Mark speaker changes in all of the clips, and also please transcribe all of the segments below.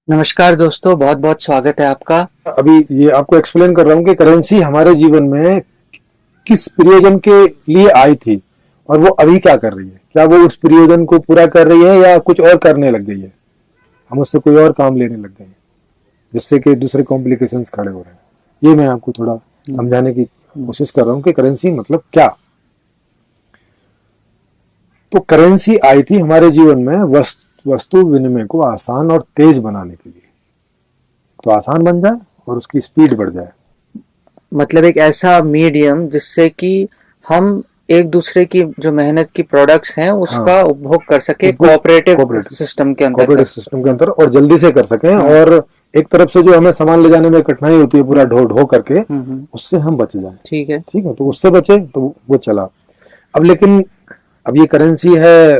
Speaker 1: नमस्कार दोस्तों, बहुत बहुत स्वागत है आपका।
Speaker 2: अभी ये आपको एक्सप्लेन कर रहा हूँ कि करेंसी हमारे जीवन में किस प्रयोजन के लिए आई थी और वो अभी क्या कर रही है। क्या वो उस प्रयोजन को पूरा कर रही है या कुछ और करने लग गई है। हम उससे कोई और काम लेने लग गए हैं जिससे कि दूसरे कॉम्प्लिकेशंस खड़े हो रहे हैं। ये मैं आपको थोड़ा समझाने की कोशिश कर रहा हूँ कि करेंसी मतलब क्या। तो करेंसी आई थी हमारे जीवन में वस्तु विनिमय को आसान और तेज बनाने के लिए, तो आसान बन जाए और उसकी स्पीड बढ़ जाए।
Speaker 1: मतलब एक ऐसा मीडियम जिससे कि हम एक दूसरे की जो मेहनत की प्रोडक्ट्स हैं
Speaker 2: हाँ,
Speaker 1: उसका उपभोग कर सके
Speaker 2: उपभोग
Speaker 1: कोऑपरेटिव
Speaker 2: कोऑपरेटिव
Speaker 1: सिस्टम के
Speaker 2: कोऑपरेटिव
Speaker 1: अंतर्गत।
Speaker 2: सिस्टम के अंदर और जल्दी से कर सकें।
Speaker 1: हाँ।
Speaker 2: और एक तरफ से जो हमें सामान ले जाने में कठिनाई होती है पूरा
Speaker 1: हम्म।
Speaker 2: ढो ढो करके,
Speaker 1: हम्म।
Speaker 2: उससे हम बच जाएं।
Speaker 1: ठीक है।
Speaker 2: ठीक है, तो उससे बचे तो वो चला। अब लेकिन अब ये करेंसी है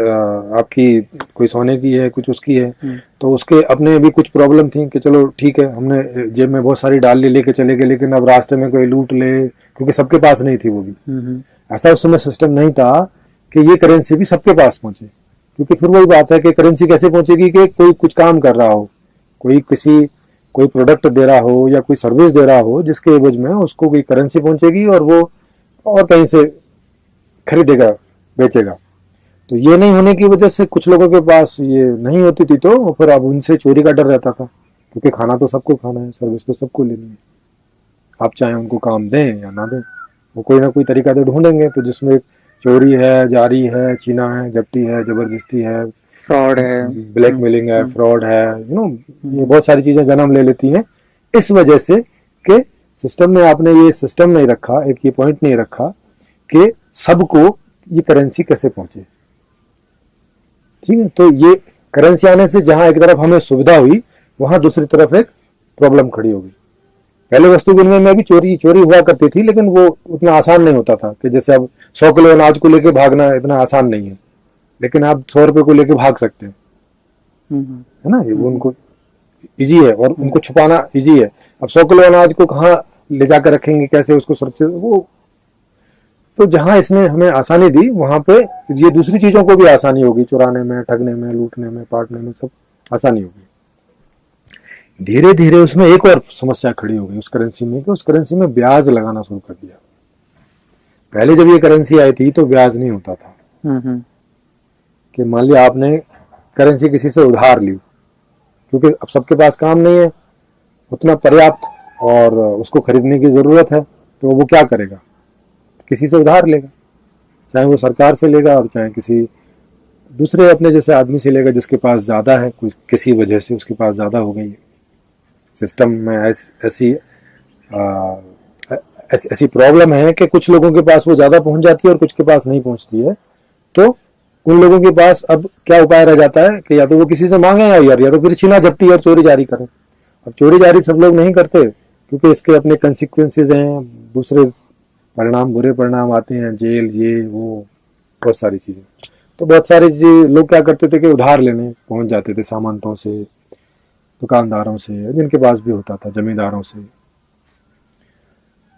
Speaker 2: आपकी, कोई सोने की है कुछ उसकी है,
Speaker 1: हम्म।
Speaker 2: तो उसके अपने भी कुछ प्रॉब्लम थी कि चलो ठीक है हमने जेब में बहुत सारी डाल ली लेके चले गए, लेकिन अब रास्ते में कोई लूट ले, क्योंकि सबके पास नहीं थी वो भी।
Speaker 1: हम्म।
Speaker 2: ऐसा उस समय सिस्टम नहीं था कि ये करेंसी भी सबके पास पहुंचे, क्योंकि फिर वही बात है कि करेंसी कैसे पहुंचेगी कि कोई कुछ काम कर रहा हो, कोई कोई प्रोडक्ट दे रहा हो या कोई सर्विस दे रहा हो जिसके एवज में उसको कोई करेंसी पहुंचेगी और वो और कहीं से खरीदेगा, बेचेगा। तो ये नहीं होने की वजह से कुछ लोगों के पास ये नहीं होती थी, तो फिर अब उनसे चोरी का डर रहता था, क्योंकि खाना तो सबको खाना है, सर्विस तो सबको लेनी है। आप चाहे उनको काम दें या ना दें, वो कोई ना कोई तरीका तो ढूंढेंगे। तो जिसमें चोरी है, जारी है, छीना है, जप्ती है, जबरदस्ती है,
Speaker 1: फ्रॉड है।
Speaker 2: ब्लैकमेलिंग है, फ्रॉड है, ये
Speaker 1: हम्म।
Speaker 2: बहुत सारी चीजें जन्म ले लेती हैं। इस वजह से कि सिस्टम में आपने ये सिस्टम नहीं रखा, एक ये पॉइंट नहीं रखा कि सबको ये करेंसी कैसे पहुंचे। ठीक है, तो ये करेंसी आने से जहां एक तरफ हमें सुविधा हुई, वहां दूसरी तरफ एक प्रॉब्लम खड़ी हो गई। पहले वस्तु विनिमय में भी चोरी चोरी हुआ करती थी, लेकिन वो उतना आसान नहीं होता था कि जैसे अब 100 किलो अनाज को लेके भागना इतना आसान नहीं है, लेकिन आप 100 रुपए को लेके भाग सकते हैं।
Speaker 1: हम्म।
Speaker 2: है ना, ये वो
Speaker 1: हम्म।
Speaker 2: उनको इजी है और
Speaker 1: हम्म।
Speaker 2: उनको छुपाना इजी है। अब 100 किलो अनाज को कहाँ ले जाकर रखेंगे, कैसे उसको सुरक्षित वो। तो जहां इसने हमें आसानी दी वहां पे ये दूसरी चीजों को भी आसानी होगी, चुराने में, ठगने में, लूटने में, पाटने में, सब आसानी होगी। धीरे धीरे उसमें एक और समस्या खड़ी हो गई उस करेंसी में, कि उस करेंसी में ब्याज लगाना शुरू कर दिया। पहले जब ये करेंसी आई थी तो ब्याज नहीं होता था,
Speaker 1: हम्म।
Speaker 2: कि मान लिया आपने करेंसी किसी से उधार ली, क्योंकि अब सबके पास काम नहीं है उतना पर्याप्त और उसको खरीदने की जरूरत है, तो वो क्या करेगा, किसी से उधार लेगा, चाहे वो सरकार से लेगा और चाहे किसी दूसरे अपने जैसे आदमी से लेगा जिसके पास ज्यादा है, कुछ किसी वजह से उसके पास ज्यादा हो गई है। सिस्टम में ऐसी ऐसी प्रॉब्लम है कि कुछ लोगों के पास वो ज्यादा पहुंच जाती है और कुछ के पास नहीं पहुंचती है। तो उन लोगों के पास अब क्या उपाय रह जाता है कि या तो वो किसी से मांगे या तो फिर छीना झपटी और चोरी जारी करें। अब चोरी जारी सब लोग नहीं करते, क्योंकि इसके अपने कंसिक्वेंसेज हैं, दूसरे परिणाम, बुरे परिणाम आते हैं, जेल, ये वो, बहुत सारी चीजें। तो बहुत सारे लोग क्या करते थे कि उधार लेने पहुंच जाते थे, सामंतों से, दुकानदारों से, जिनके पास भी होता था, जमींदारों से।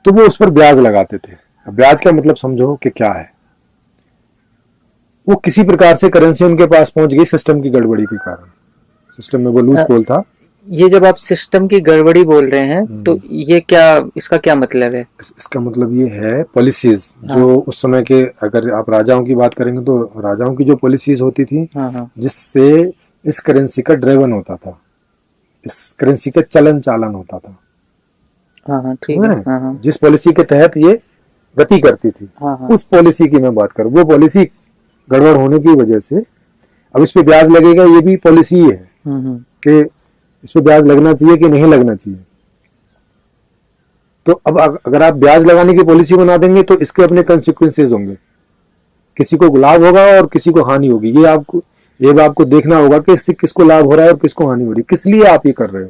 Speaker 2: तो वो उस पर ब्याज लगाते थे। अब ब्याज का मतलब समझो कि क्या है। वो किसी प्रकार से करेंसी उनके पास पहुंच गई सिस्टम की गड़बड़ी के कारण। सिस्टम में वो लूज पोल था।
Speaker 1: ये जब आप सिस्टम की गड़बड़ी बोल रहे हैं तो ये क्या, इसका क्या मतलब है?
Speaker 2: इसका मतलब ये है पॉलिसीज
Speaker 1: हाँ।
Speaker 2: जो उस समय के, अगर आप राजाओं की बात करेंगे तो राजाओं की जो पॉलिसीज होती थी,
Speaker 1: हाँ। हाँ।
Speaker 2: जिससे इस करेंसी का ड्रेवन होता था, इस करेंसी का चलन चालन होता था।
Speaker 1: हाँ। हाँ ठीक
Speaker 2: समझ
Speaker 1: है।
Speaker 2: रहे हैं?
Speaker 1: हाँ। हाँ।
Speaker 2: जिस पॉलिसी के तहत ये गति करती थी,
Speaker 1: हाँ। हाँ।
Speaker 2: उस पॉलिसी की मैं बात करूं, वो पॉलिसी गड़बड़ होने की वजह से अब इस पे ब्याज लगेगा, ये भी पॉलिसी ही है
Speaker 1: हम्म।
Speaker 2: कि इस पे ब्याज लगना चाहिए कि नहीं लगना चाहिए। तो अब अगर आप ब्याज लगाने की पॉलिसी बना देंगे तो इसके अपने कंसिक्वेंसेज होंगे, किसी को लाभ होगा और किसी को हानि होगी। ये आपको देखना होगा कि इससे किसको लाभ हो रहा है और किसको हानि हो रही है, किस लिए आप ये कर रहे हो,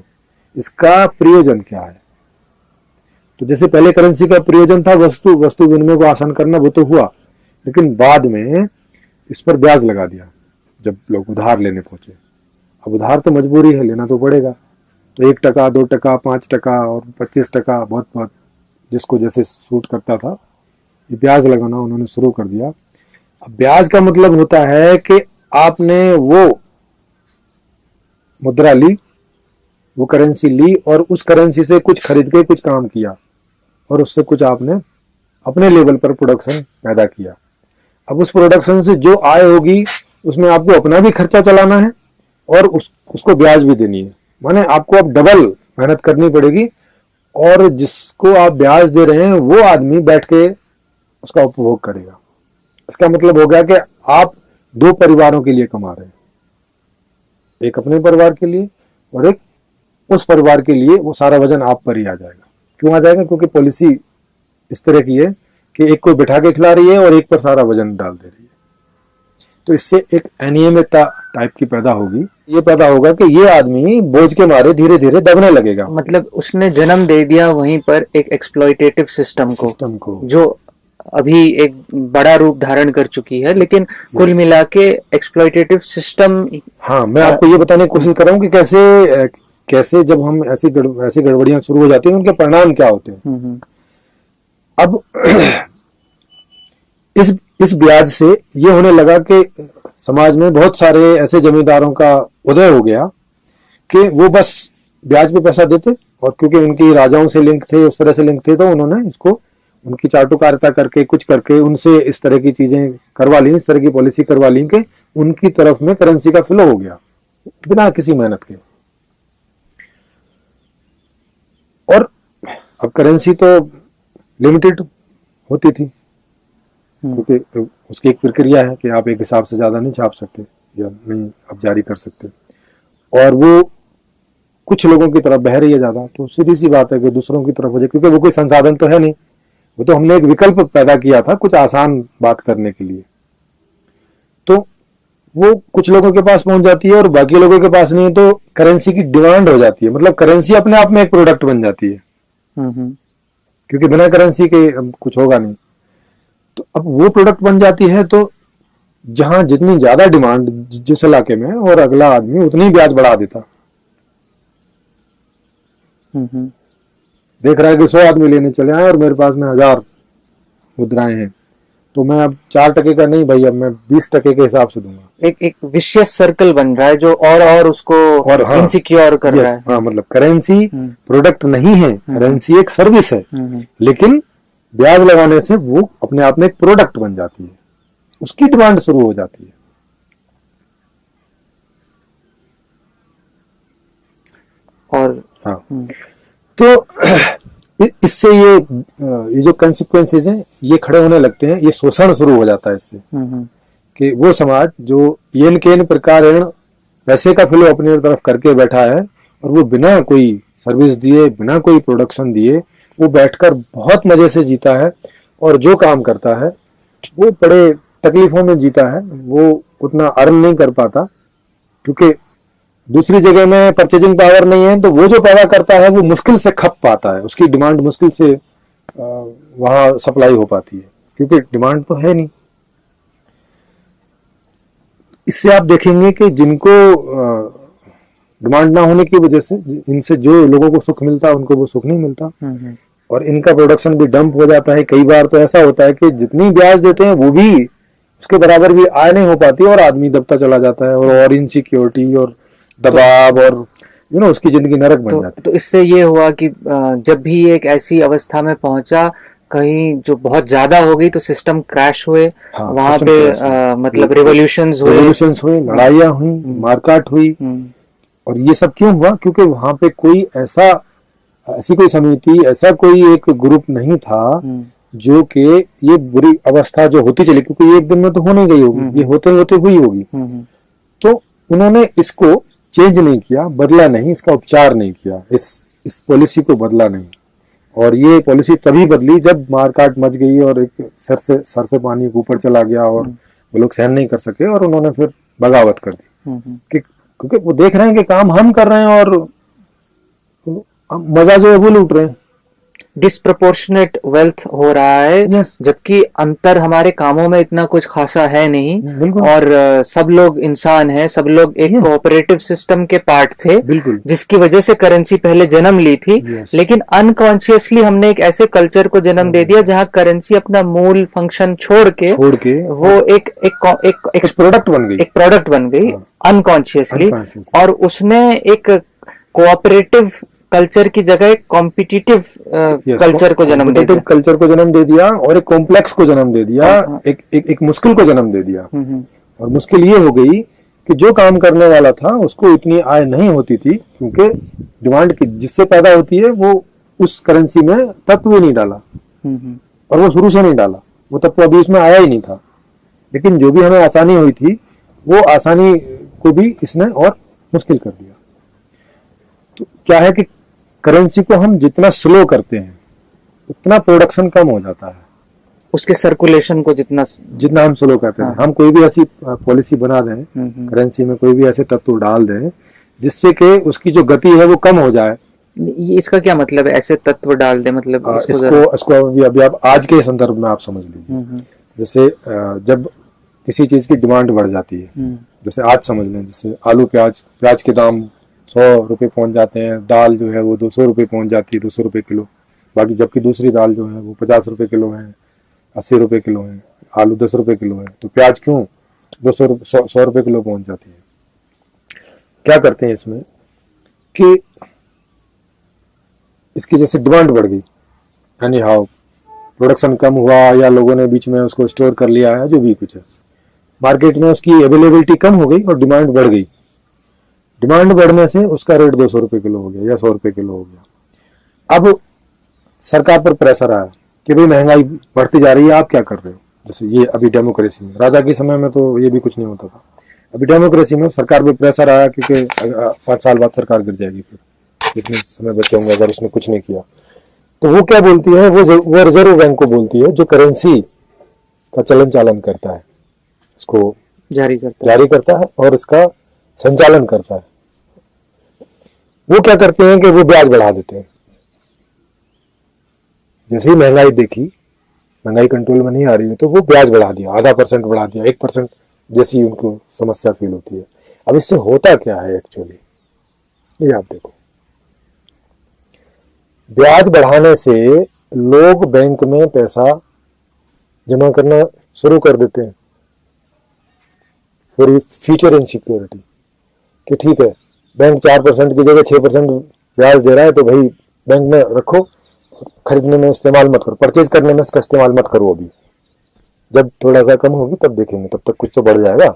Speaker 2: इसका प्रयोजन क्या है। तो जैसे पहले करेंसी का प्रयोजन था वस्तु वस्तु विनिमय को आसान करना, वो तो हुआ, लेकिन बाद में इस पर ब्याज लगा दिया जब लोग उधार लेने पहुंचे। अब उधार तो मजबूरी है, लेना तो पड़ेगा। तो 1 टका, 2 टका, 5 टका और 25 टका, बहुत बहुत जिसको जैसे सूट करता था, ये ब्याज लगाना उन्होंने शुरू कर दिया। अब ब्याज का मतलब होता है कि आपने वो मुद्रा ली, वो करेंसी ली और उस करेंसी से कुछ खरीद के कुछ काम किया और उससे कुछ आपने अपने लेवल पर प्रोडक्शन पैदा किया। अब उस प्रोडक्शन से जो आय होगी उसमें आपको अपना भी खर्चा चलाना है और उसको ब्याज भी देनी है, माने आपको अब डबल मेहनत करनी पड़ेगी और जिसको आप ब्याज दे रहे हैं वो आदमी बैठ के उसका उपभोग करेगा। इसका मतलब हो गया कि आप दो परिवारों के लिए कमा रहे हैं, एक अपने परिवार के लिए और एक उस परिवार के लिए। वो सारा वजन आप पर ही आ जाएगा। क्यों आ जाएगा? क्योंकि पॉलिसी इस तरह की है कि एक को बिठा के खिला रही है और एक पर सारा वजन डाल दे रही है। तो इससे एक अनियमितता टाइप की पैदा होगी। ये पैदा होगा कि ये आदमी बोझ के मारे धीरे धीरे दबने लगेगा।
Speaker 1: मतलब उसने जन्म दे दिया वहीं पर एक एक्सप्लॉयटेटिव सिस्टम को जो अभी एक बड़ा रूप धारण कर चुकी है, लेकिन कुल मिला के एक्सप्लॉयटेटिव सिस्टम।
Speaker 2: हाँ, मैं आपको ये बताने की कोशिश कर रहा हूँ कि कैसे जब हम ऐसी गड़बड़ियां शुरू हो जाती हैं उनके परिणाम क्या होते हैं। अब इस ब्याज से ये होने लगा कि समाज में बहुत सारे ऐसे जमींदारों का उदय हो गया कि वो बस ब्याज पे पैसा देते और क्योंकि उनकी राजाओं से लिंक थे, उस तरह से लिंक थे, तो उन्होंने इसको उनकी चाटुकारिता करके कुछ करके उनसे इस तरह की चीजें करवा ली, इस तरह की पॉलिसी करवा ली कि उनकी तरफ में करेंसी का फ्लो हो गया बिना किसी मेहनत के। और अब करेंसी तो लिमिटेड होती थी क्योंकि उसकी एक प्रक्रिया है कि आप एक हिसाब से ज्यादा नहीं छाप सकते या नहीं आप जारी कर सकते, और वो कुछ लोगों की तरफ बह रही है ज्यादा, तो सीधी सी बात है कि दूसरों की तरफ हो जाए, क्योंकि वो कोई संसाधन तो है नहीं। वो तो हमने एक विकल्प पैदा किया था कुछ आसान बात करने के लिए, तो वो कुछ लोगों के पास पहुंच जाती है और बाकी लोगों के पास नहीं, तो करेंसी की डिमांड हो जाती है। मतलब करेंसी अपने आप में एक प्रोडक्ट बन जाती है क्योंकि बिना करेंसी के कुछ होगा नहीं। तो अब वो प्रोडक्ट बन जाती है, तो जहां जितनी ज्यादा डिमांड जिस इलाके में और अगला आदमी उतनी ब्याज बढ़ा देता। देख रहा है कि 100 आदमी लेने चले आए और मेरे पास में 1000 मुद्राएं हैं, तो मैं अब 4% का नहीं भाई, अब मैं 20% के हिसाब से दूंगा।
Speaker 1: एक विशियस सर्कल बन रहा है जो और उसको और इनसिक्योर कर रहा है।
Speaker 2: हाँ, मतलब करेंसी प्रोडक्ट नहीं है, करेंसी एक सर्विस है, लेकिन ब्याज लगाने से वो अपने आप में एक प्रोडक्ट बन जाती है, उसकी डिमांड शुरू हो जाती है।
Speaker 1: और
Speaker 2: हाँ, तो इससे ये जो कंसिक्वेंसेज हैं ये खड़े होने लगते हैं, ये शोषण शुरू हो जाता है इससे कि वो समाज जो येन केन प्रकार पैसे का फ्लो अपनी तरफ करके बैठा है और वो बिना कोई सर्विस दिए, बिना कोई प्रोडक्शन दिए वो बैठकर बहुत मजे से जीता है, और जो काम करता है वो बड़े तकलीफों में जीता है, वो उतना अर्न नहीं कर पाता क्योंकि दूसरी जगह में परचेजिंग पावर नहीं है, तो वो जो पैदा करता है वो मुश्किल से खप पाता है, उसकी डिमांड मुश्किल से वहां सप्लाई हो पाती है क्योंकि डिमांड तो है नहीं। इससे आप देखेंगे कि जिनको डिमांड ना होने की वजह से इनसे जो लोगों को सुख मिलता है उनको वो सुख नहीं मिलता और इनका प्रोडक्शन भी डंप हो जाता है। कई बार तो ऐसा होता है कि जितनी ब्याज देते हैं वो भी उसके बराबर भी आय नहीं हो पाती और आदमी दबता चला जाता है और इनसिक्योरिटी और दबाव और उसकी जिंदगी नरक बन जाती है।
Speaker 1: तो इससे ये हुआ कि जब भी एक ऐसी अवस्था में पहुंचा कहीं जो बहुत ज्यादा हो गई तो सिस्टम क्रैश हुए। हाँ, वहां पे मतलब रेवोल्यूशंस
Speaker 2: हुए, लड़ाइयां हुई, मारकाट हुई। और ये सब क्यों हुआ? क्योंकि वहां पे कोई ऐसी कोई समिति, ऐसा कोई एक ग्रुप नहीं था जो कि ये बुरी अवस्था जो होती चली, क्योंकि ये एक दिन में तो हो नहीं गई होगी, ये होते होते हुई होगी, तो उन्होंने इसको चेंज नहीं किया, बदला नहीं, इसका उपचार नहीं किया, इस पॉलिसी को बदला नहीं। और ये पॉलिसी तभी बदली जब मारकाट मच गई और एक सर से पानी ऊपर चला गया और वो लोग सहन नहीं कर सके और उन्होंने फिर बगावत कर दी क्योंकि वो देख रहे हैं कि काम हम कर रहे हैं और मजा जो है वो लूट रहे हैं।
Speaker 1: डिस्प्रपोर्शनेट वेल्थ हो रहा है, जबकि अंतर हमारे कामों में इतना कुछ खासा है नहीं और सब लोग इंसान हैं, सब लोग एक कोऑपरेटिव सिस्टम के पार्ट थे जिसकी वजह से करेंसी पहले जन्म ली थी। लेकिन अनकॉन्शियसली हमने एक ऐसे कल्चर को जन्म दे दिया जहां करेंसी अपना मूल फंक्शन छोड़ के वो एक प्रोडक्ट बन गई अनकॉन्शियसली और उसने एक कोऑपरेटिव कल्चर की जगह एक कॉम्पिटिटिव कल्चर को जन्म दे दिया,
Speaker 2: कल्चर को जन्म दे दिया और एक कॉम्प्लेक्स को जन्म दे दिया, एक मुश्किल को जन्म दे दिया। और मुश्किल ये हो गई कि जो काम करने वाला था उसको इतनी आय नहीं होती थी, क्योंकि डिमांड की जिससे पैदा होती है वो उस करेंसी में तत्व ही नहीं डाला, और वो शुरू से नहीं डाला, वो तत्व अभी उसमें आया ही नहीं था। लेकिन जो भी हमें आसानी हुई थी वो आसानी को भी इसने और मुश्किल कर दिया। तो क्या है कि करेंसी को हम जितना स्लो करते हैं उतना प्रोडक्शन कम हो जाता है,
Speaker 1: उसके सर्कुलेशन को जितना
Speaker 2: हम स्लो करते हैं। हम कोई भी ऐसी पॉलिसी बना दें, करेंसी में कोई भी ऐसे तत्व डाल दें जिससे कि उसकी जो गति है वो कम हो जाए।
Speaker 1: ये इसका क्या मतलब है, ऐसे तत्व डाल दे मतलब?
Speaker 2: इसको अभी आप आज के संदर्भ में आप समझ लीजिए। जैसे जब किसी चीज की डिमांड बढ़ जाती है, जैसे आज समझ लें, जैसे आलू प्याज के दाम 100 रुपए पहुंच जाते हैं, दाल जो है वो 200 रुपए पहुंच जाती है, 200 रुपए किलो। बाकी जबकि दूसरी दाल जो है वो 50 रुपए किलो है, 80 रुपए किलो है, आलू 10 रुपए किलो है, तो प्याज क्यों 100 रुपए किलो पहुंच जाती है? क्या करते हैं इसमें कि इसकी जैसे डिमांड बढ़ गई, यानी हाउ प्रोडक्शन कम हुआ या लोगों ने बीच में उसको स्टोर कर लिया है, जो भी कुछ है, मार्केट में उसकी अवेलेबिलिटी कम हो गई और डिमांड बढ़ गई। डिमांड बढ़ने से उसका रेट 200 रुपए किलो हो गया या 100 रुपए किलो हो गया। अब सरकार पर प्रेशर आया कि भाई महंगाई बढ़ती जा रही है, आप क्या कर रहे हो? जैसे ये अभी डेमोक्रेसी में, राजा के समय में तो ये भी कुछ नहीं होता था, अभी डेमोक्रेसी में सरकार पे प्रेशर आया क्योंकि 5 साल बाद सरकार गिर जाएगी, फिर इतने समय बचे होंगे अगर उसने कुछ नहीं किया। तो वो क्या बोलती है, वो रिजर्व बैंक को बोलती है, जो करेंसी का चलन चालन करता है, उसको जारी करता है और इसका संचालन करता है। वो क्या करते हैं कि वो ब्याज बढ़ा देते हैं। जैसे ही महंगाई देखी, महंगाई कंट्रोल में नहीं आ रही है, तो वो ब्याज बढ़ा दिया, 0.5% बढ़ा दिया, 1% जैसी उनको समस्या फील होती है। अब इससे होता क्या है एक्चुअली, ये आप देखो, ब्याज बढ़ाने से लोग बैंक में पैसा जमा करना शुरू कर देते हैं फॉर फ्यूचर इनसिक्योरिटी, कि ठीक है बैंक 4% की जगह 6% ब्याज दे रहा है, तो भाई बैंक में रखो, खरीदने में इस्तेमाल मत करो, परचेज करने में इसका इस्तेमाल मत करो। अभी जब थोड़ा सा कम होगी तब देखेंगे, तब तक कुछ तो बढ़ जाएगा,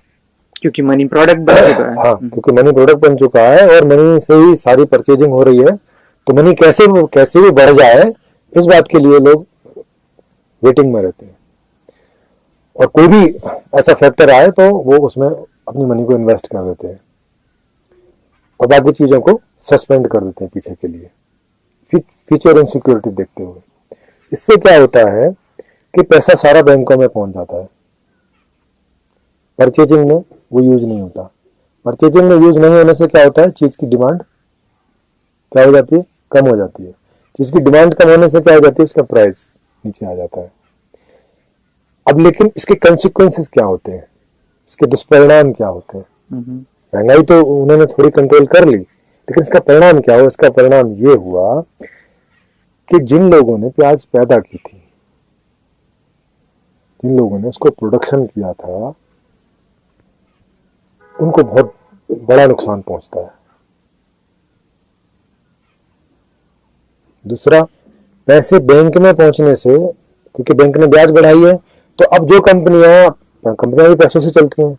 Speaker 1: क्योंकि मनी प्रोडक्ट बन चुका है।
Speaker 2: हाँ, क्योंकि मनी प्रोडक्ट बन चुका है और मनी से ही सारी परचेजिंग हो रही है, तो मनी कैसे भी बढ़ जाए, इस बात के लिए लोग वेटिंग में रहते हैं। और कोई भी ऐसा फैक्टर आए तो वो उसमें अपनी मनी को इन्वेस्ट कर देते हैं और बाकी चीजों को सस्पेंड कर देते हैं पीछे के लिए, फ्यूचर इनसिक्योरिटी देखते हुए। इससे क्या होता है कि पैसा सारा बैंकों में पहुंच जाता है, परचेजिंग में वो यूज नहीं होता। परचेजिंग में यूज नहीं होने से क्या होता है, चीज की डिमांड क्या हो जाती है, कम हो जाती है। चीज की डिमांड कम होने से क्या हो जाती है, उसका प्राइस नीचे आ जाता है। अब लेकिन इसके कंसिक्वेंसेस क्या होते हैं, इसके दुष्परिणाम क्या होते हैं? महंगाई तो उन्होंने थोड़ी कंट्रोल कर ली, लेकिन इसका परिणाम क्या हुआ? इसका परिणाम ये हुआ कि जिन लोगों ने प्याज पैदा की थी, जिन लोगों ने उसको प्रोडक्शन किया था, उनको बहुत बड़ा नुकसान पहुंचता है। दूसरा, पैसे बैंक में पहुंचने से, क्योंकि बैंक ने ब्याज बढ़ाई है, तो अब जो कंपनियां भी पैसों से चलती हैं,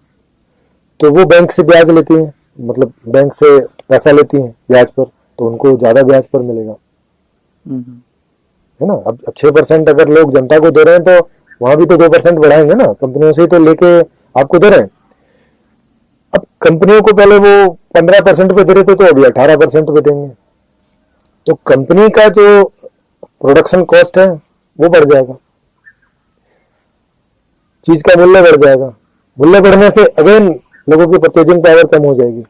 Speaker 2: तो वो बैंक से ब्याज लेती हैं, मतलब बैंक से पैसा लेती हैं ब्याज पर, तो उनको ज्यादा ब्याज पर मिलेगा, है ना। अब 6% अगर लोग जनता को दे रहे हैं, तो वहां भी तो 2% बढ़ाएंगे ना, कंपनियों से ही तो लेके आपको दे रहे हैं। अब कंपनियों को पहले वो 15% पे दे रहे थे, तो अभी 18% पे देंगे, तो कंपनी का जो प्रोडक्शन कॉस्ट है वो बढ़ जाएगा, चीज का मूल्य बढ़ जाएगा। मूल्य बढ़ने से अगेन लोगों की परचेजिंग पावर कम हो जाएगी,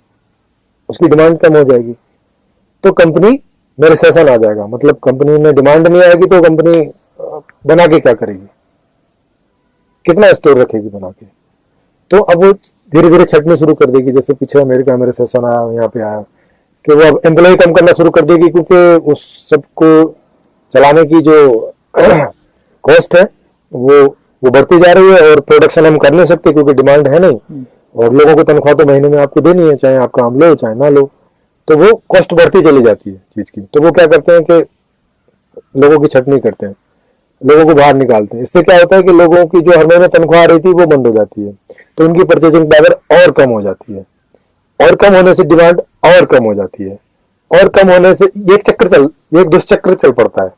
Speaker 2: उसकी डिमांड कम हो जाएगी, तो कंपनी में रिसेशन आ जाएगा। मतलब कंपनी में डिमांड नहीं आएगी तो कंपनी बना के क्या करेगी, कितना स्टोर रखेगी बना के? तो अब वो धीरे धीरे छटनी शुरू कर देगी। जैसे पीछे अमेरिका में रिसेशन आया, यहाँ पे आया कि वो अब एम्प्लॉय कम करना शुरू कर देगी, क्योंकि उस सबको चलाने की जो कॉस्ट है वो बढ़ती जा रही है और प्रोडक्शन हम कर नहीं सकते क्योंकि डिमांड है नहीं, और लोगों को तनख्वाह तो महीने में आपको देनी है, चाहे आप काम लो चाहे ना लो। तो वो कॉस्ट बढ़ती चली जाती है चीज की। तो वो क्या करते हैं कि लोगों की छटनी करते हैं, लोगों को बाहर निकालते हैं। इससे क्या होता है कि लोगों की जो हर महीने तनख्वाह आ रही थी वो बंद हो जाती है, तो उनकी परचेजिंग पावर और कम हो जाती है, और कम होने से डिमांड और कम हो जाती है, और कम होने से एक दुष्चक्र चल पड़ता है,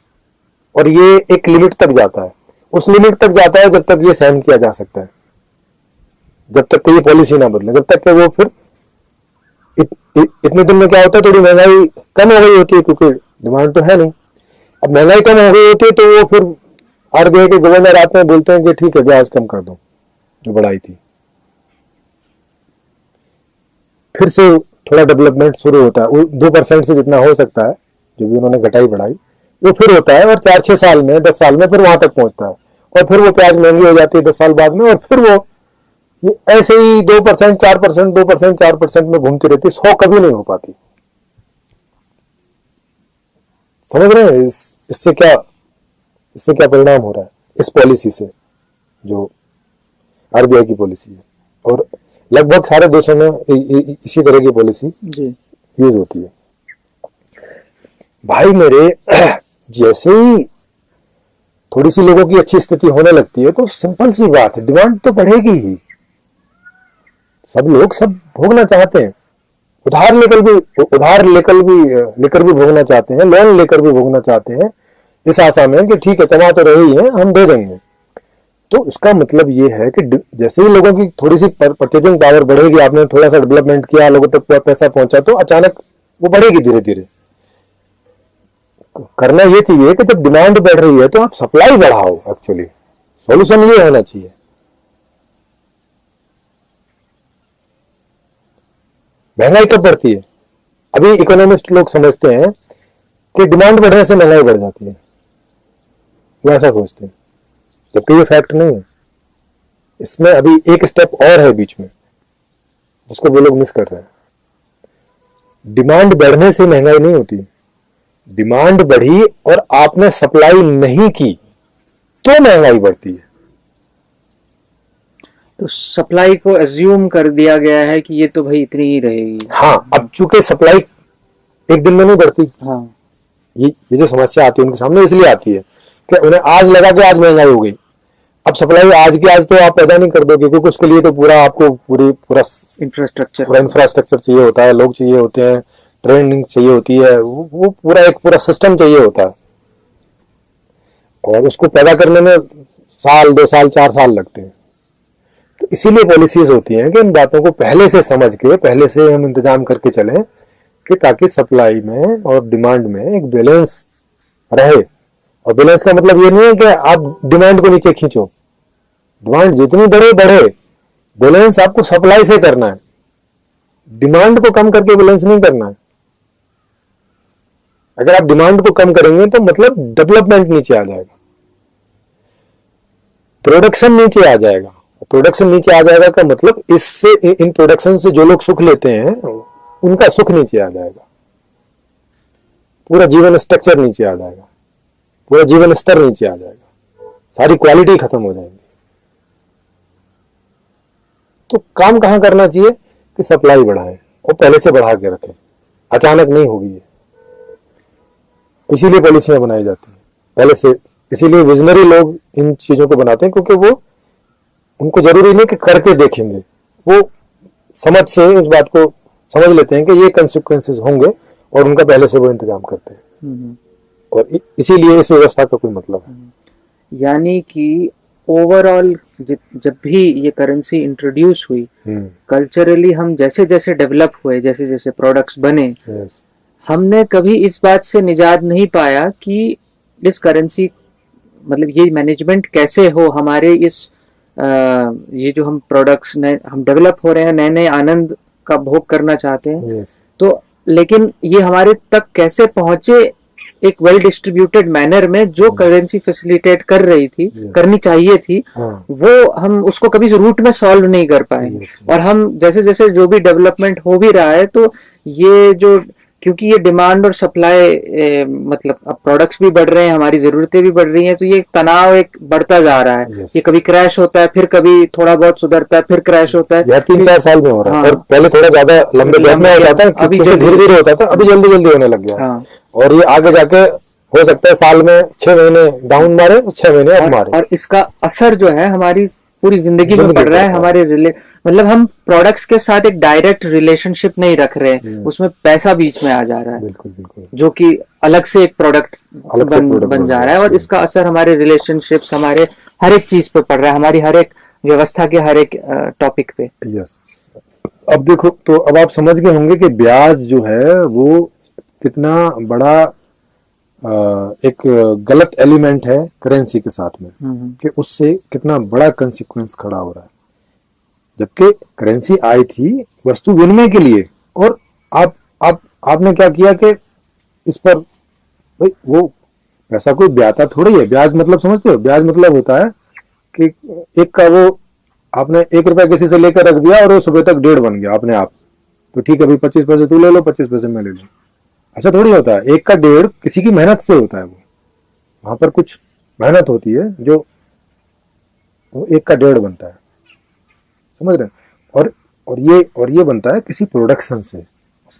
Speaker 2: और ये एक लिमिट तक जाता है। उस लिमिट तक जाता है जब तक ये सहन किया जा सकता है, जब तक कि ये पॉलिसी ना बदले, जब तक कि वो फिर इतने दिन में क्या होता है, थोड़ी महंगाई कम हो गई होती है क्योंकि डिमांड तो है नहीं। अब महंगाई कम हो गई होती है तो वो फिर आरबीआई के गवर्नर आते हैं, बोलते हैं कि ठीक है ब्याज कम कर दो जो बढ़ाई थी। फिर से थोड़ा डेवलपमेंट शुरू होता है, वो 2% से जितना हो सकता है जो भी उन्होंने घटाई बढ़ाई वो फिर होता है, और 4-6 साल में 10 साल में फिर वहां तक पहुंचता है, और फिर वो प्याज महंगी हो जाती है 10 साल बाद में, और फिर वो ये ऐसे ही 2%, 4%, 2%, 4% में घूमती रहती है, 100 कभी नहीं हो पाती। समझ रहे हैं इससे क्या परिणाम हो रहा है इस पॉलिसी से, जो आरबीआई की पॉलिसी है। और लगभग सारे देशों में इसी तरह की पॉलिसी यूज होती है। भाई मेरे, जैसे ही थोड़ी सी लोगों की अच्छी स्थिति होने लगती है तो सिंपल सी बात है, डिमांड तो बढ़ेगी ही। सब लोग सब भोगना चाहते हैं, उधार लेकर भी भोगना चाहते हैं, लोन लेकर भी भोगना चाहते हैं, इस आशा में कि ठीक है कमा तो रहे ही हैं, हम दे देंगे। तो इसका मतलब ये है कि जैसे ही लोगों की थोड़ी सी परचेजिंग पावर बढ़ेगी, आपने थोड़ा सा डेवलपमेंट किया, लोगों तक पैसा पहुंचा, तो अचानक वो बढ़ेगी धीरे धीरे। करना ये चाहिए कि जब डिमांड बढ़ रही है तो आप सप्लाई बढ़ाओ। एक्चुअली सॉल्यूशन ये होना चाहिए। महंगाई कब बढ़ती है? अभी इकोनॉमिस्ट लोग समझते हैं कि डिमांड बढ़ने से महंगाई बढ़ जाती है, वो ऐसा सोचते हैं, जबकि ये फैक्ट नहीं है। इसमें अभी एक स्टेप और है बीच में जिसको वो लोग मिस कर रहे हैं। डिमांड बढ़ने से महंगाई नहीं होती, डिमांड बढ़ी और आपने सप्लाई नहीं की तो महंगाई बढ़ती है।
Speaker 1: तो सप्लाई को एज्यूम कर दिया गया है कि ये तो भाई इतनी ही रहेगी।
Speaker 2: हाँ, अब चूंकि सप्लाई एक दिन में नहीं बढ़ती, हाँ, ये जो समस्या आती है उनके सामने इसलिए आती है कि उन्हें आज लगा कि आज महंगाई हो गई। अब सप्लाई आज की आज तो आप पैदा नहीं कर दोगे, क्योंकि उसके लिए तो पूरा आपको पूरा इंफ्रास्ट्रक्चर चाहिए होता है, लोग चाहिए होते हैं, ट्रेनिंग चाहिए होती है, वो पूरा सिस्टम चाहिए होता है, और उसको पैदा करने में साल 2 साल 4 साल लगते हैं। तो इसीलिए पॉलिसीज होती हैं कि इन बातों को पहले से समझ के पहले से हम इंतजाम करके चलें कि ताकि सप्लाई में और डिमांड में एक बैलेंस रहे। और बैलेंस का मतलब ये नहीं है कि आप डिमांड को नीचे खींचो, डिमांड जितनी बढ़े, बैलेंस आपको सप्लाई से करना है, डिमांड को कम करके बैलेंस नहीं करना है। अगर आप डिमांड को कम करेंगे तो मतलब डेवलपमेंट नीचे आ जाएगा, प्रोडक्शन नीचे आ जाएगा। प्रोडक्शन नीचे आ जाएगा का मतलब इससे, इन प्रोडक्शन से जो लोग सुख लेते हैं उनका सुख नीचे आ जाएगा, पूरा जीवन स्ट्रक्चर नीचे आ जाएगा, पूरा जीवन स्तर नीचे आ जाएगा, सारी क्वालिटी खत्म हो जाएगी। तो काम कहां करना चाहिए कि सप्लाई बढ़ाएं और पहले से बढ़ा के रखें, अचानक नहीं होगी ये। इसीलिए पॉलिसियां बनाई जाती हैं पहले से, इसीलिए विजनरी लोग इन चीजों को बनाते हैं, क्योंकि वो उनको जरूरी नहीं कि करके देखेंगे, वो समझ से इस बात को समझ लेते हैं कि ये कंसिक्वेंसेस होंगे और उनका पहले से वो इंतजाम करते हैं, और इसीलिए इस व्यवस्था का कोई मतलब है।
Speaker 1: यानी कि ओवरऑल जब भी ये करेंसी इंट्रोड्यूस हुई, कल्चरली हम जैसे जैसे डेवलप हुए, जैसे जैसे प्रोडक्ट्स बने, हमने कभी इस बात से निजात नहीं पाया कि इस करेंसी मतलब ये मैनेजमेंट कैसे हो हमारे इस ये जो हम प्रोडक्ट्स हम डेवलप हो रहे हैं, नए नए आनंद का भोग करना चाहते हैं, तो लेकिन ये हमारे तक कैसे पहुंचे एक वेल डिस्ट्रीब्यूटेड मैनर में, जो करेंसी फैसिलिटेट कर रही थी, करनी चाहिए थी, वो हम उसको कभी रूट में सॉल्व नहीं कर पाए। और हम जैसे जैसे जो भी डेवलपमेंट हो भी रहा है, तो ये जो क्योंकि ये डिमांड और सप्लाई, मतलब अब प्रोडक्ट्स भी बढ़ रहे हैं, हमारी जरूरतें भी बढ़ रही हैं, तो ये तनाव एक बढ़ता जा रहा है।
Speaker 2: Yes.
Speaker 1: ये कभी क्रैश होता है, फिर कभी थोड़ा बहुत सुधरता है, फिर क्रैश होता है।
Speaker 2: यह 3-4 साल में हो रहा है।
Speaker 1: हाँ,
Speaker 2: और पहले थोड़ा ज्यादा लंबे गैप में होता था,
Speaker 1: अभी
Speaker 2: धीरे धीरे होता था, अभी जल्दी जल्दी होने लग गया।
Speaker 1: हाँ,
Speaker 2: और ये आगे जाके हो सकता है साल में 6 महीने डाउन मारे, 6 महीने अप मारे।
Speaker 1: और इसका असर जो है हमारी पूरी जिंदगी में पड़ रहा है। हमारे मतलब हम प्रोडक्ट्स के साथ एक डायरेक्ट रिलेशनशिप नहीं रख रहे हैं, उसमें पैसा बीच में आ जा रहा है।
Speaker 2: बिल्कुल बिल्कुल।
Speaker 1: जो कि अलग से एक प्रोडक्ट बन जा रहा है, और इसका असर हमारे रिलेशनशिप्स, हमारे हर एक चीज पे पड़ रहा है, हमारी हर एक व्यवस्था के हर एक टॉपिक पे।
Speaker 2: यस। अब देखो, तो अब आप समझ गए होंगे कि ब्याज जो है वो कितना बड़ा एक गलत एलिमेंट है करेंसी के साथ में, कि उससे कितना बड़ा कंसिक्वेंस खड़ा हो रहा है। जबकि करेंसी आई थी वस्तु विनिमय के लिए, और आपने क्या किया कि इस पर भाई वो पैसा कोई ब्याता थोड़ी है। ब्याज मतलब समझते हो? ब्याज मतलब होता है कि एक का वो आपने 1 रुपया किसी से लेकर रख दिया और वो सुबह तक 1.5 बन गया अपने आप, तो ठीक है भाई 25 पैसे तू ले लो, 25 पैसे मैं ले लूँ। ऐसा थोड़ी होता है। 1 का 1.5 किसी की मेहनत से होता है। वो वहां पर कुछ मेहनत होती है जो वो 1 का 1.5 बनता है, समझ रहे हैं? और ये बनता है किसी प्रोडक्शन से।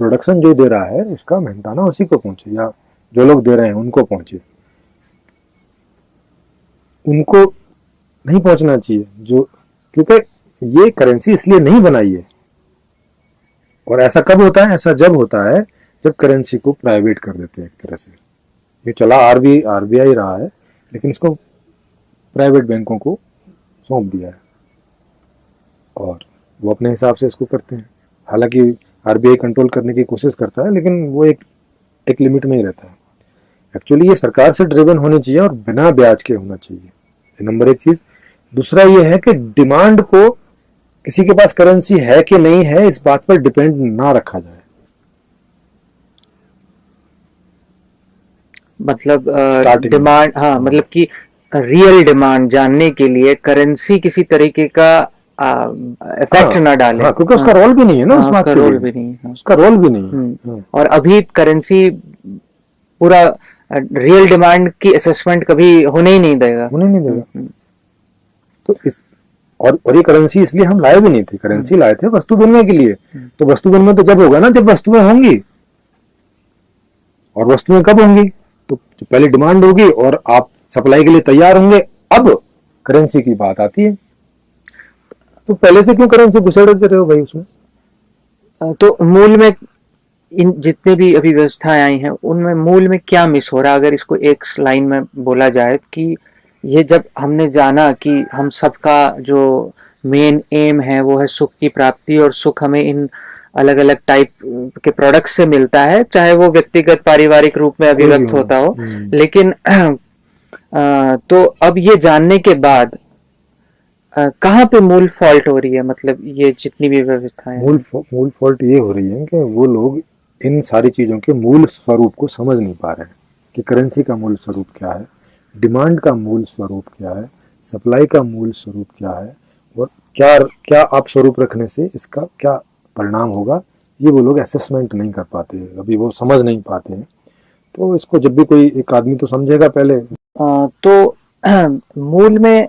Speaker 2: प्रोडक्शन जो दे रहा है उसका मेहनताना उसी को पहुंचे, या जो लोग दे रहे हैं उनको पहुंचे। उनको नहीं पहुंचना चाहिए जो, क्योंकि ये करेंसी इसलिए नहीं बनाई है। और ऐसा कब होता है? ऐसा जब होता है जब करेंसी को प्राइवेट कर देते हैं एक तरह से। ये चला आरबीआई रहा है, लेकिन इसको प्राइवेट बैंकों को सौंप दिया है और वो अपने हिसाब से इसको करते हैं। हालांकि आरबीआई कंट्रोल करने की कोशिश करता है, लेकिन वो एक लिमिट में ही रहता है। एक्चुअली ये सरकार से ड्रिवन होनी चाहिए और बिना ब्याज के होना चाहिए, नंबर 1 चीज। दूसरा ये है कि डिमांड को किसी के पास करेंसी है कि नहीं है इस बात पर डिपेंड ना रखा जाए।
Speaker 1: मतलब डिमांड, हाँ, मतलब कि रियल डिमांड जानने के लिए करेंसी किसी तरीके का इफेक्ट ना डाले।
Speaker 2: हाँ, क्योंकि उसका रोल भी नहीं है ना, उस बात
Speaker 1: का रोल भी नहीं है,
Speaker 2: उसका रोल भी नहीं है।
Speaker 1: और अभी करेंसी पूरा रियल डिमांड की असेसमेंट कभी होने ही नहीं देगा।
Speaker 2: तो इस और ये करेंसी इसलिए हम लाए भी नहीं थे। करेंसी लाए थे वस्तु विनिमय के लिए। तो वस्तु विनिमय तो जब होगा ना जब वस्तुएं होंगी, और वस्तुएं कब होंगी? तो पहले डिमांड होगी और आप सप्लाई के लिए तैयार होंगे, अब करेंसी की बात आती है। तो पहले से क्यों करेंसी घुसेड़ रहे हो भाई उसमें?
Speaker 1: तो मूल में इन जितने भी अभी व्यवस्थाएं आई हैं उनमें मूल में क्या मिस हो रहा है, अगर इसको एक लाइन में बोला जाए कि ये जब हमने जाना कि हम सबका जो मेन एम है वो है सुख की प्राप्ति, और सुख हमें इन अलग अलग टाइप के प्रोडक्ट्स से मिलता है, चाहे वो व्यक्तिगत पारिवारिक रूप में अभिव्यक्त होता हो। लेकिन तो अब ये जानने के बाद कहाँ पे मूल फॉल्ट हो रही है? मतलब ये जितनी भी व्यवस्थाएं,
Speaker 2: मूल फॉल्ट ये हो रही है कि वो लोग इन सारी चीजों के मूल स्वरूप को समझ नहीं पा रहे हैं कि करेंसी का मूल स्वरूप क्या है, डिमांड का मूल स्वरूप क्या है, सप्लाई का मूल स्वरूप क्या है, और क्या आप स्वरूप रखने से इसका क्या परिणाम होगा, ये वो लोग असेसमेंट नहीं कर पाते, अभी वो समझ नहीं पाते हैं। तो इसको जब भी कोई एक आदमी तो समझेगा पहले।
Speaker 1: तो मूल में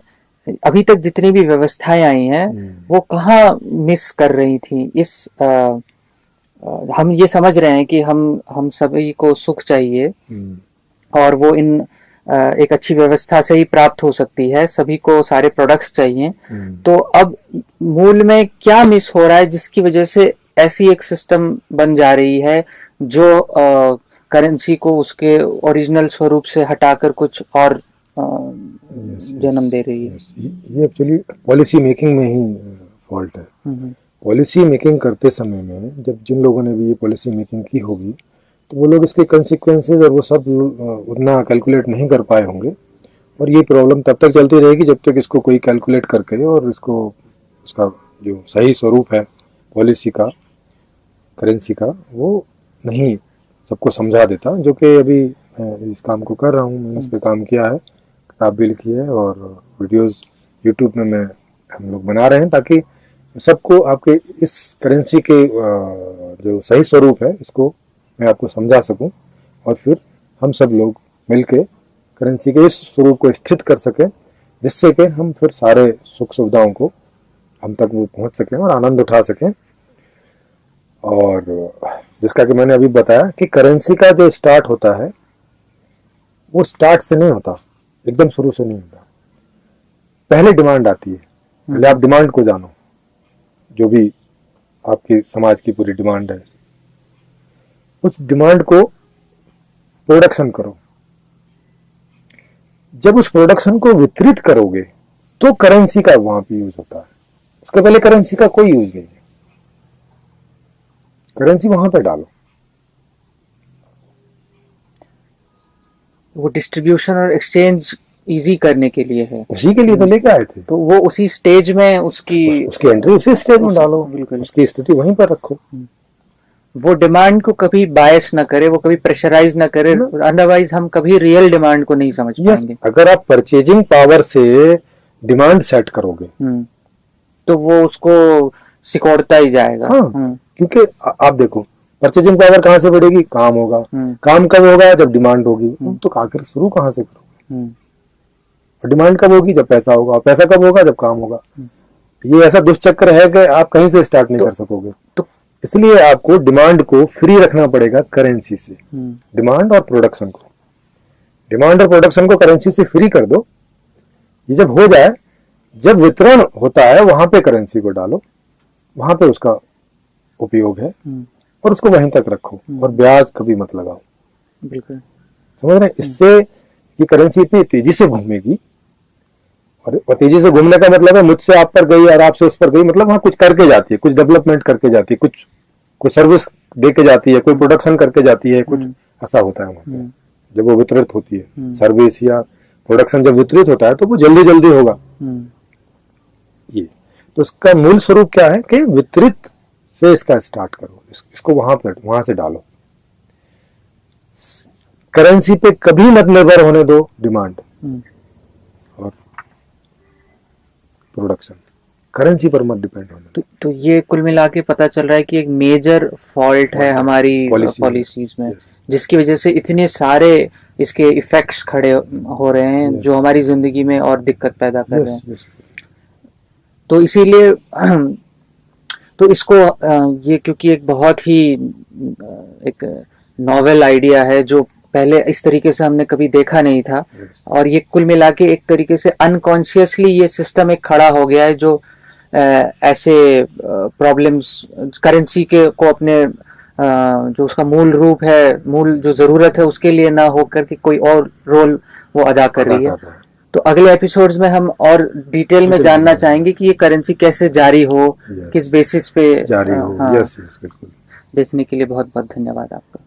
Speaker 1: अभी तक जितनी भी व्यवस्थाएं आई हैं वो कहाँ मिस कर रही थी? हम ये समझ रहे हैं कि हम सभी को सुख चाहिए और वो इन एक अच्छी व्यवस्था से ही प्राप्त हो सकती है, सभी को सारे प्रोडक्ट्स चाहिए। तो अब मूल में क्या मिस हो रहा है जिसकी वजह से ऐसी एक सिस्टम बन जा रही है जो करेंसी को उसके ओरिजिनल स्वरूप से हटाकर कुछ और जन्म दे रही है?
Speaker 2: ये एक्चुअली पॉलिसी मेकिंग में ही फॉल्ट है। पॉलिसी मेकिंग करते समय में जब जिन लोगों ने भी ये पॉलिसी मेकिंग की होगी तो वो लोग इसके कंसिक्वेंसेस और वो सब उतना कैलकुलेट नहीं कर पाए होंगे, और ये प्रॉब्लम तब तक चलती रहेगी जब तक इसको कोई कैलकुलेट करके और इसको उसका जो सही स्वरूप है पॉलिसी का, करेंसी का, वो नहीं सबको समझा देता। जो कि अभी मैं इस काम को कर रहा हूँ, मैंने इस पर काम किया है, किताब भी लिखी है और वीडियोस यूट्यूब में हम लोग बना रहे हैं ताकि सबको आपके इस करेंसी के जो सही स्वरूप है इसको मैं आपको समझा सकूं और फिर हम सब लोग मिलके करेंसी के इस स्वरूप को स्थित कर सकें, जिससे कि हम फिर सारे सुख सुविधाओं को हम तक वो पहुंच सकें और आनंद उठा सकें। और जिसका कि मैंने अभी बताया कि करेंसी का जो स्टार्ट होता है वो स्टार्ट से नहीं होता, एकदम शुरू से नहीं होता। पहले डिमांड आती है, पहले आप डिमांड को जानो, जो भी आपकी समाज की पूरी डिमांड है, उस डिमांड को प्रोडक्शन करो। जब उस प्रोडक्शन को वितरित करोगे तो करेंसी का वहां पे यूज होता है। उसके पहले करेंसी का कोई यूज नहीं है। करेंसी वहां पे डालो।
Speaker 1: वो डिस्ट्रीब्यूशन और एक्सचेंज इजी करने के लिए है,
Speaker 2: उसी के लिए तो लेके आए थे।
Speaker 1: तो वो उसी स्टेज में उसकी
Speaker 2: एंट्री उसी स्टेज में डालो, उसकी स्थिति वहीं पर रखो।
Speaker 1: वो डिमांड को कभी बायस ना करे, वो कभी प्रेशराइज ना करे, अदरवाइज हम कभी रियल डिमांड को नहीं समझ पाएंगे।
Speaker 2: अगर आप परचेजिंग पावर से डिमांड सेट करोगे
Speaker 1: तो वो उसको सिकोड़ता ही जाएगा।
Speaker 2: क्योंकि आप देखो परचेजिंग पावर कहाँ से बढ़ेगी, काम होगा। काम कब होगा, जब डिमांड होगी। तो आखिर शुरू कहाँ से करोगे? और डिमांड कब होगी, जब पैसा होगा। पैसा कब होगा, जब काम होगा। ये ऐसा दुष्चक्र है कि आप कहीं से स्टार्ट नहीं कर सकोगे। तो इसलिए आपको डिमांड को फ्री रखना पड़ेगा करेंसी से। डिमांड और प्रोडक्शन को करेंसी से फ्री कर दो। ये जब हो जाए, जब वितरण होता है वहां पे करेंसी को डालो, वहां पे उसका उपयोग है और उसको वहीं तक रखो और ब्याज कभी मत लगाओ।
Speaker 1: बिल्कुल
Speaker 2: समझ रहे? इससे ये करेंसी इतनी तेजी से घूमेगी, और तेजी से घूमने का मतलब है मुझसे आप पर गई और आपसे उस पर गई, मतलब वहां कुछ करके जाती है, कुछ डेवलपमेंट करके जाती है, कुछ सर्विस दे के जाती है, कोई प्रोडक्शन करके जाती है, कुछ ऐसा होता है वहां पे। जब वो वितरित होती है सर्विस या प्रोडक्शन, जब वितरित होता है तो वो जल्दी जल्दी होगा। ये तो इसका मूल स्वरूप क्या है कि वितरित से इसका स्टार्ट करो, इसको वहां से डालो। करेंसी पे कभी मत निर्भर होने दो डिमांड और प्रोडक्शन, करेंसी पर मत डिपेंड होने।
Speaker 1: तो ये कुल मिला के पता चल रहा है कि एक मेजर फॉल्ट है हमारी पॉलिसीज में, जिसकी वजह से इतने सारे इसके इफेक्ट्स खड़े हो रहे हैं, जो हमारी जिंदगी में और दिक्कत पैदा कर रहे हैं। तो इसीलिए तो इसको ये क्योंकि एक बहुत ही एक नॉवेल आइडिया है, जो पहले इस तरीके से हमने कभी देखा नहीं था, और ये कुल मिला के एक तरीके से अनकॉन्शियसली ये सिस्टम एक खड़ा हो गया है, जो ऐसे प्रॉब्लम्स करेंसी के को अपने जो उसका मूल रूप है, मूल जो जरूरत है उसके लिए ना होकर के कोई और रोल वो अदा कर रही है। तो अगले एपिसोड्स में हम और डिटेल में जानना चाहेंगे कि ये करेंसी कैसे जारी हो, किस बेसिस पे
Speaker 2: जारी हो।
Speaker 1: हाँ, बिल्कुल। देखने के लिए बहुत बहुत धन्यवाद आपका।